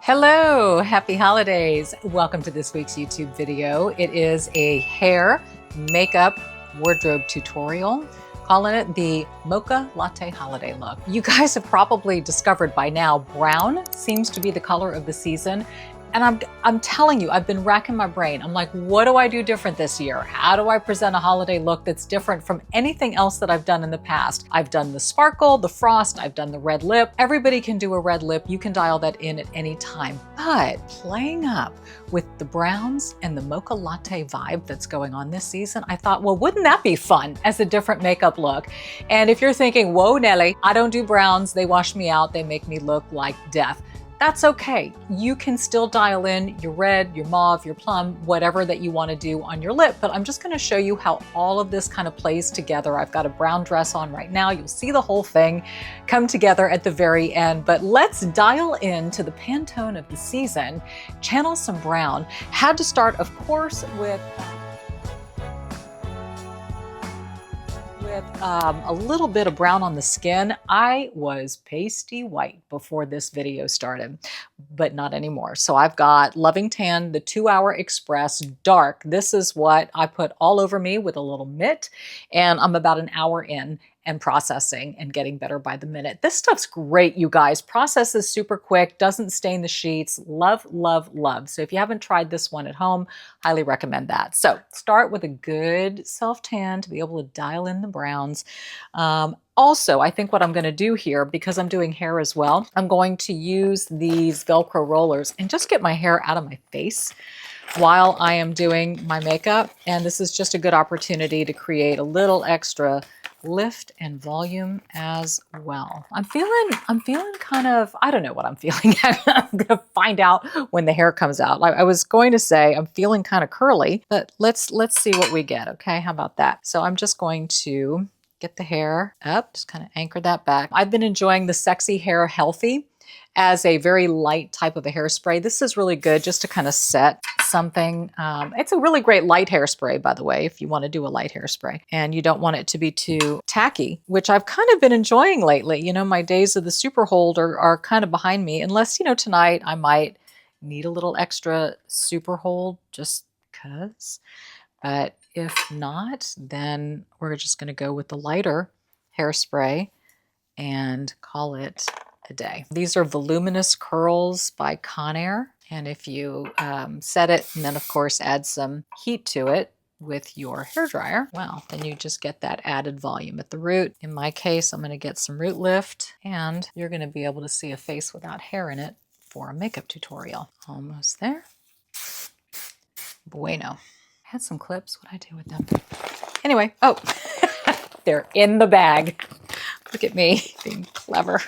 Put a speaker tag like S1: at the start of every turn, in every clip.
S1: Hello, happy holidays. Welcome to this week's YouTube video. It is a hair, makeup, wardrobe tutorial, calling it the Mocha Latte Holiday Look. You guys have probably discovered by now, brown seems to be the color of the season. And I'm telling you, I've been racking my brain. I'm like, what do I do different this year? How do I present a holiday look that's different from anything else that I've done in the past? I've done the sparkle, the frost, I've done the red lip. Everybody can do a red lip. You can dial that in at any time. But playing up with the browns and the mocha latte vibe that's going on this season, I thought, well, wouldn't that be fun as a different makeup look? And if you're thinking, whoa, Nelly, I don't do browns. They wash me out. They make me look like death. That's okay. You can still dial in your red, your mauve, your plum, whatever that you want to do on your lip. But I'm just going to show you how all of this kind of plays together. I've got a brown dress on right now. You'll see the whole thing come together at the very end. But let's dial in to the Pantone of the season, channel some brown. Had to start, of course, with a little bit of brown on the skin. I was pasty white before this video started, but not anymore. So I've got Loving Tan, the 2-Hour Express Dark. This is what I put all over me with a little mitt, and I'm about an hour in and processing and getting better by the minute. This stuff's great, you guys. Processes super quick, doesn't stain the sheets. Love, love, love. So if you haven't tried this one at home, highly recommend that. So start with a good self-tan to be able to dial in the browns. Also, I think what I'm gonna do here, because I'm doing hair as well, I'm going to use these Velcro rollers and just get my hair out of my face while I am doing my makeup. And this is just a good opportunity to create a little extra lift and volume as well. I'm feeling kind of, I don't know what I'm feeling. I'm gonna find out when the hair comes out. Like I was going to say, I'm feeling kind of curly, but let's see what we get. Okay, how about that? So I'm just going to get the hair up, just kind of anchor that back. I've been enjoying the Sexy Hair Healthy as a very light type of a hairspray. This is really good just to kind of set something. It's a really great light hairspray, by the way, if you want to do a light hairspray and you don't want it to be too tacky, which I've kind of been enjoying lately. You know, my days of the super hold are kind of behind me, unless, you know, tonight I might need a little extra super hold just because. But if not, then we're just going to go with the lighter hairspray and call it a day. These are Voluminous Curls by Conair. And if you set it and then of course add some heat to it with your hairdryer, well, then you just get that added volume at the root. In my case, I'm gonna get some root lift, and you're gonna be able to see a face without hair in it for a makeup tutorial. Almost there. Bueno. I had some clips, what'd I do with them? Anyway, oh, they're in the bag. Look at me being clever.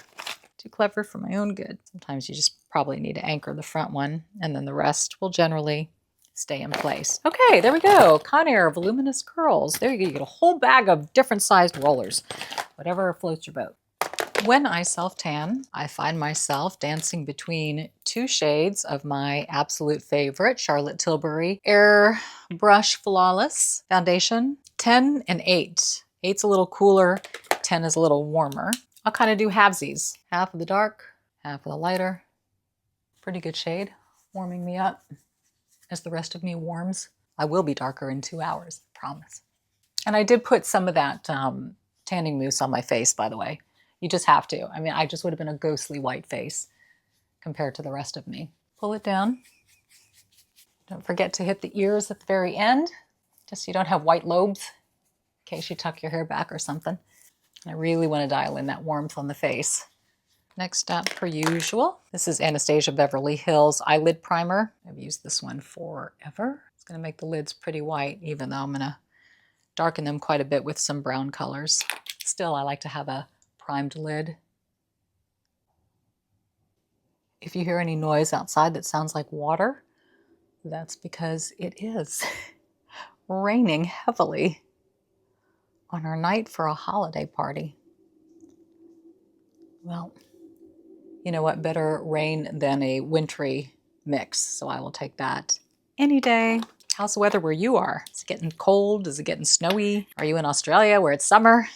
S1: Too clever for my own good. Sometimes you just probably need to anchor the front one, and then the rest will generally stay in place. Okay, there we go. Conair Voluminous Curls. There you go. You get a whole bag of different sized rollers, whatever floats your boat. When I self-tan, I find myself dancing between two shades of my absolute favorite Charlotte Tilbury Airbrush Flawless Foundation, 10 and 8. 8's a little cooler, 10 is a little warmer. I'll kind of do halvesies. Half of the dark, half of the lighter. Pretty good shade, warming me up as the rest of me warms. I will be darker in 2 hours, I promise. And I did put some of that tanning mousse on my face, by the way. You just have to. I mean, I just would have been a ghostly white face compared to the rest of me. Pull it down. Don't forget to hit the ears at the very end, just so you don't have white lobes in case you tuck your hair back or something. I really want to dial in that warmth on the face. Next up, per usual, this is Anastasia Beverly Hills Eyelid Primer. I've used this one forever. It's going to make the lids pretty white, even though I'm going to darken them quite a bit with some brown colors. Still, I like to have a primed lid. If you hear any noise outside that sounds like water, that's because it is raining heavily on our night for a holiday party. Well, you know what, better rain than a wintry mix, so I will take that any day. How's the weather where you are? Is it getting cold? Is it getting snowy? Are you in Australia where it's summer?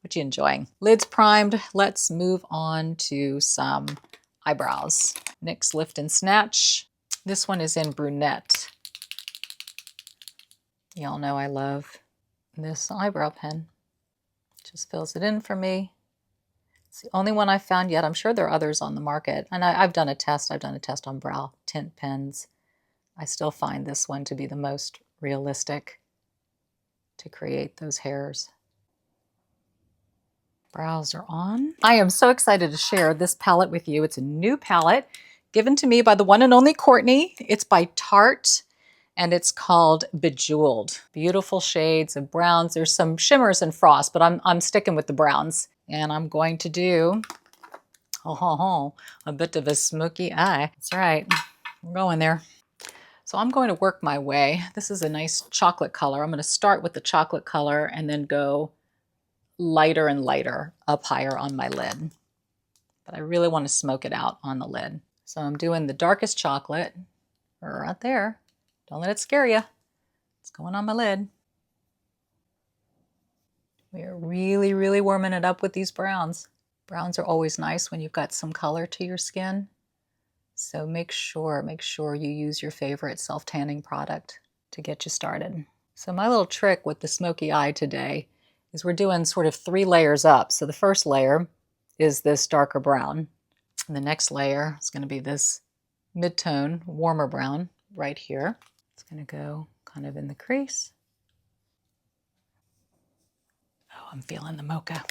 S1: What you enjoying? Lids primed, let's move on to some eyebrows. NYX Lift and Snatch. This one is in brunette. Y'all know I love this eyebrow pen. Just fills it in for me. It's the only one I've found yet. I'm sure there are others on the market. And I've done a test. I've done a test on brow tint pens. I still find this one to be the most realistic to create those hairs. Brows are on. I am so excited to share this palette with you. It's a new palette given to me by the one and only Courtney. It's by Tarte and it's called Bejeweled. Beautiful shades of browns. There's some shimmers and frost, but I'm sticking with the browns. And I'm going to do a bit of a smoky eye. That's right, we're going there. So I'm going to work my way. This is a nice chocolate color. I'm going to start with the chocolate color and then go lighter and lighter up higher on my lid. But I really want to smoke it out on the lid. So I'm doing the darkest chocolate right there. Don't let it scare you. It's going on my lid. We are really, really warming it up with these browns. Browns are always nice when you've got some color to your skin. So make sure you use your favorite self-tanning product to get you started. So my little trick with the smoky eye today is we're doing sort of 3 layers up. So the first layer is this darker brown. And the next layer is going to be this mid-tone, warmer brown right here. It's going to go kind of in the crease. Oh, I'm feeling the mocha.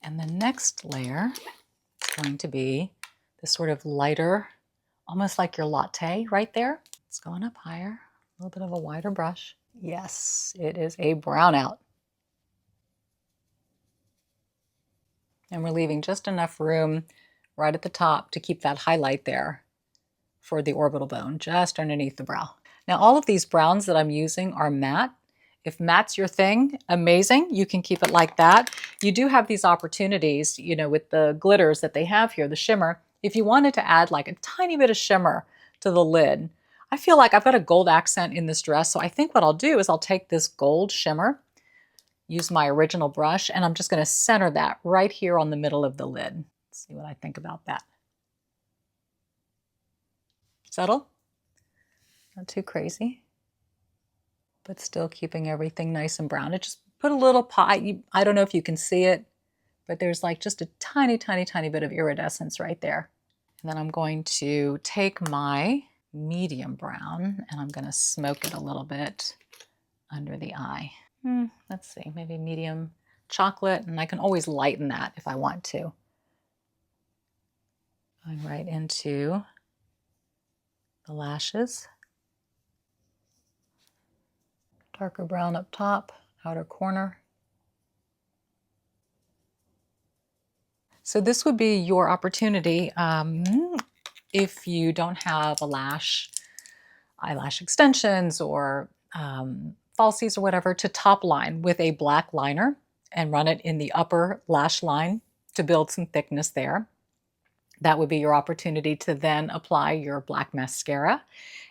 S1: And the next layer is going to be this sort of lighter, almost like your latte right there. It's going up higher, a little bit of a wider brush. Yes, it is a brown out. And we're leaving just enough room right at the top to keep that highlight there for the orbital bone, just underneath the brow. Now, all of these browns that I'm using are matte. If matte's your thing, amazing. You can keep it like that. You do have these opportunities, you know, with the glitters that they have here, the shimmer. If you wanted to add like a tiny bit of shimmer to the lid, I feel like I've got a gold accent in this dress. So I think what I'll do is I'll take this gold shimmer, use my original brush, and I'm just going to center that right here on the middle of the lid. Let's see what I think about that. Subtle, not too crazy, but still keeping everything nice and brown. It just put a little pop. I don't know if you can see it, but there's like just a tiny, tiny, tiny bit of iridescence right there. And then I'm going to take my medium brown and I'm going to smoke it a little bit under the eye. Let's see, maybe medium chocolate, and I can always lighten that if I want to. Going right into the lashes. Darker brown up top, outer corner. So this would be your opportunity if you don't have eyelash extensions or falsies or whatever, to top line with a black liner and run it in the upper lash line to build some thickness there. That would be your opportunity to then apply your black mascara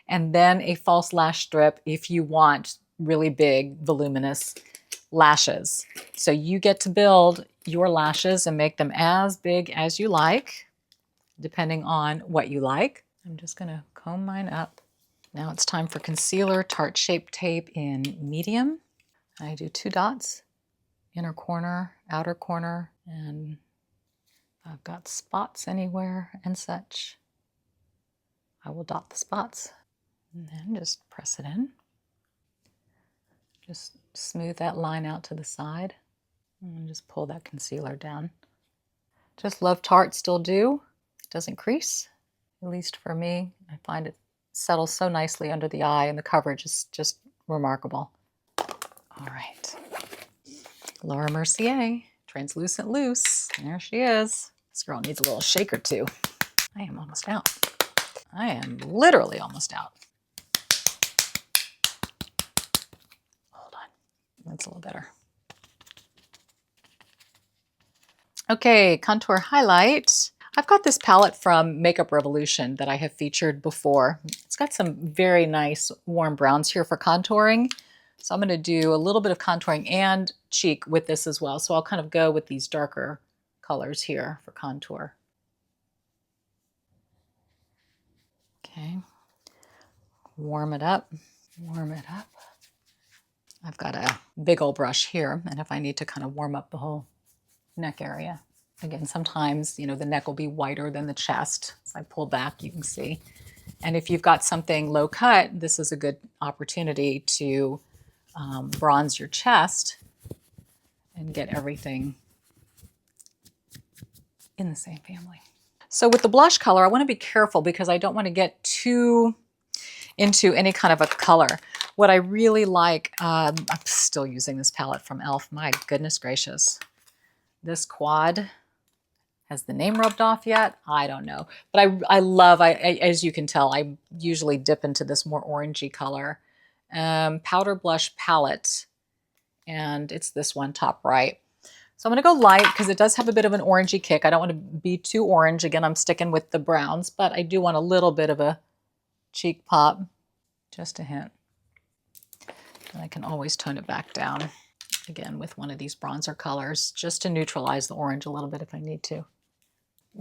S1: and then a false lash strip if you want really big, voluminous lashes. So you get to build your lashes and make them as big as you like, depending on what you like. I'm just gonna comb mine up. Now it's time for concealer, Tarte Shape Tape in medium. I do 2 dots, inner corner, outer corner, and I've got spots anywhere and such. I will dot the spots and then just press it in. Just smooth that line out to the side and just pull that concealer down. Just love Tarte, still do. It doesn't crease, at least for me. I find it settles so nicely under the eye and the coverage is just remarkable. All right, Laura Mercier, Translucent Loose. There she is. This girl needs a little shake or two. I am almost out. I am literally almost out. Hold on, that's a little better. Okay, contour highlight. I've got this palette from Makeup Revolution that I have featured before. It's got some very nice warm browns here for contouring. So I'm going to do a little bit of contouring and cheek with this as well. So I'll kind of go with these darker colors here for contour. Warm it up, warm it up. I've got a big old brush here, and if I need to kind of warm up the whole neck area. Again, sometimes, you know, the neck will be wider than the chest. As I pull back, you can see. And if you've got something low cut, this is a good opportunity to bronze your chest and get everything in the same family. So with the blush color, I want to be careful because I don't want to get too into any kind of a color. What I really like, I'm still using this palette from e.l.f. My goodness gracious. This quad, has the name rubbed off yet? I don't know. But I love, as you can tell, I usually dip into this more orangey color. Powder blush palette. And it's this one top right. So I'm going to go light because it does have a bit of an orangey kick. I don't want to be too orange. Again, I'm sticking with the browns, but I do want a little bit of a cheek pop. Just a hint. And I can always tone it back down again with one of these bronzer colors just to neutralize the orange a little bit if I need to.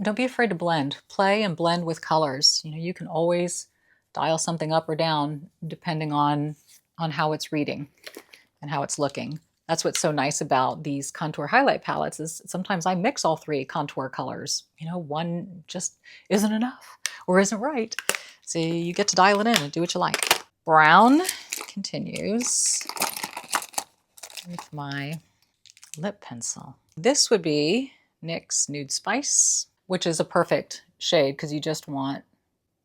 S1: Don't be afraid to blend. Play and blend with colors. You know, you can always dial something up or down depending on how it's reading and how it's looking. That's what's so nice about these contour highlight palettes is sometimes I mix all three contour colors. You know, one just isn't enough or isn't right. So you get to dial it in and do what you like. Brown continues with my lip pencil. This would be NYX Nude Spice, which is a perfect shade because you just want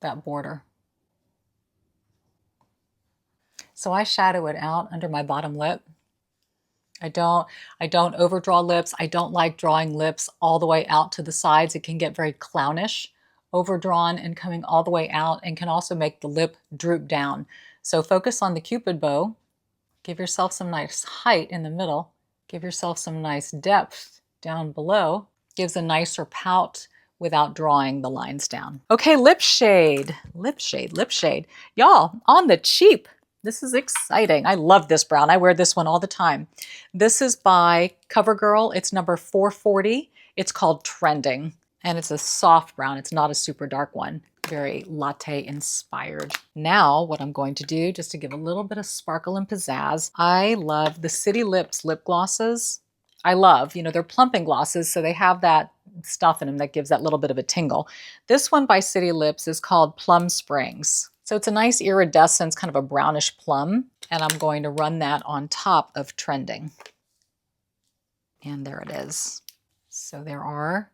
S1: that border. So I shadow it out under my bottom lip. I don't overdraw lips. I don't like drawing lips all the way out to the sides. It can get very clownish, overdrawn and coming all the way out, and can also make the lip droop down. So focus on the Cupid bow. Give yourself some nice height in the middle. Give yourself some nice depth down below. Gives a nicer pout without drawing the lines down. Okay, lip shade, lip shade, lip shade. Y'all, on the cheap. This is exciting. I love this brown. I wear this one all the time. This is by CoverGirl. It's number 440. It's called Trending, and it's a soft brown. It's not a super dark one. Very latte inspired. Now, what I'm going to do, just to give a little bit of sparkle and pizzazz, I love the City Lips lip glosses. I love, you know, they're plumping glosses, so they have that stuff in them that gives that little bit of a tingle. This one by City Lips is called Plum Springs. So it's a nice iridescence, kind of a brownish plum, and I'm going to run that on top of Trending. And there it is. So there are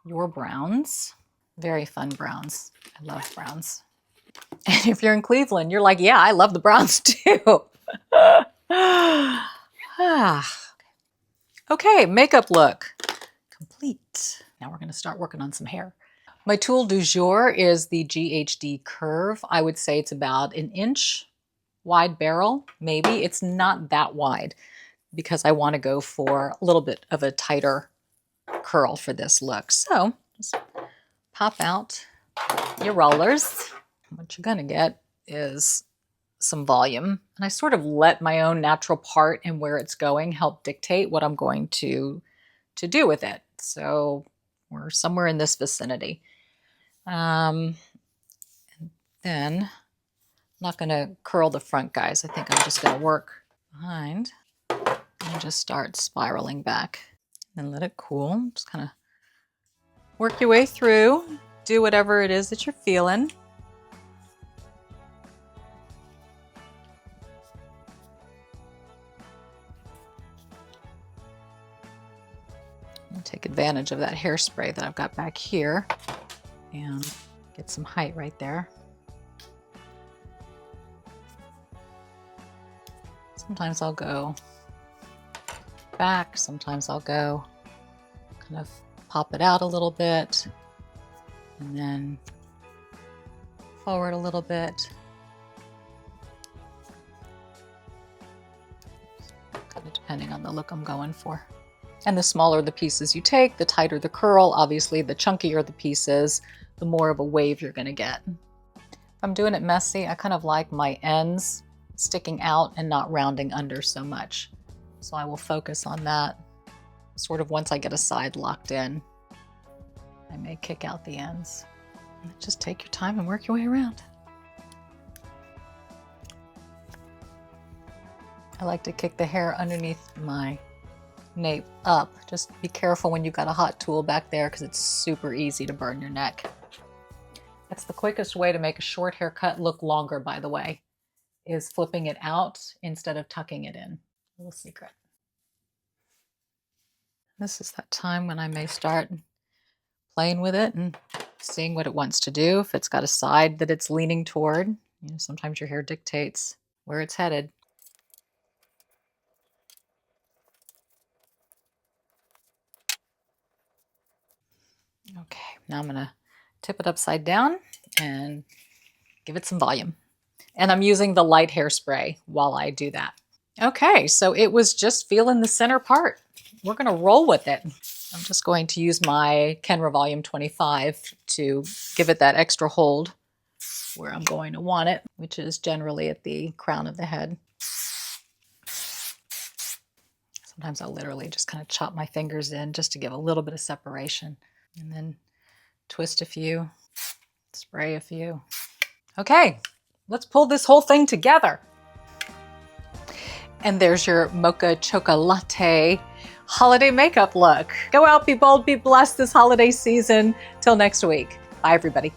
S1: your browns. Very fun browns. I love browns. And if you're in Cleveland, you're like, yeah, I love the browns too. Okay, makeup look complete. Now we're going to start working on some hair. My tool du jour is the GHD Curve. I would say it's about an inch wide barrel, maybe. It's not that wide because I want to go for a little bit of a tighter curl for this look. So just pop out your rollers. What you're going to get is some volume. And I sort of let my own natural part and where it's going help dictate what I'm going to do with it. So we're somewhere in this vicinity. And then I'm not going to curl the front, guys. I think I'm just going to work behind and just start spiraling back and let it cool. Just kind of work your way through. Do whatever it is that you're feeling. I'll take advantage of that hairspray that I've got back here and get some height right there. Sometimes I'll go back, sometimes I'll go kind of pop it out a little bit and then forward a little bit. Kind of depending on the look I'm going for. And the smaller the pieces you take, the tighter the curl. Obviously, the chunkier the pieces, the more of a wave you're going to get. If I'm doing it messy, I kind of like my ends sticking out and not rounding under so much. So I will focus on that sort of once I get a side locked in. I may kick out the ends. Just take your time and work your way around. I like to kick the hair underneath my nape up. Just be careful when you've got a hot tool back there because it's super easy to burn your neck. That's the quickest way to make a short haircut look longer, by the way, is flipping it out instead of tucking it in. A little secret. This is that time when I may start playing with it and seeing what it wants to do. If it's got a side that it's leaning toward, you know, sometimes your hair dictates where it's headed. Okay, now I'm gonna tip it upside down and give it some volume. And I'm using the light hairspray while I do that. Okay, so it was just feeling the center part. We're gonna roll with it. I'm just going to use my Kenra Volume 25 to give it that extra hold where I'm going to want it, which is generally at the crown of the head. Sometimes I'll literally just kind of chop my fingers in just to give a little bit of separation. And then twist a few, spray a few. Okay, let's pull this whole thing together. And there's your Mocha Chocolate holiday makeup look. Go out, be bold, be blessed this holiday season. Till next week. Bye, everybody.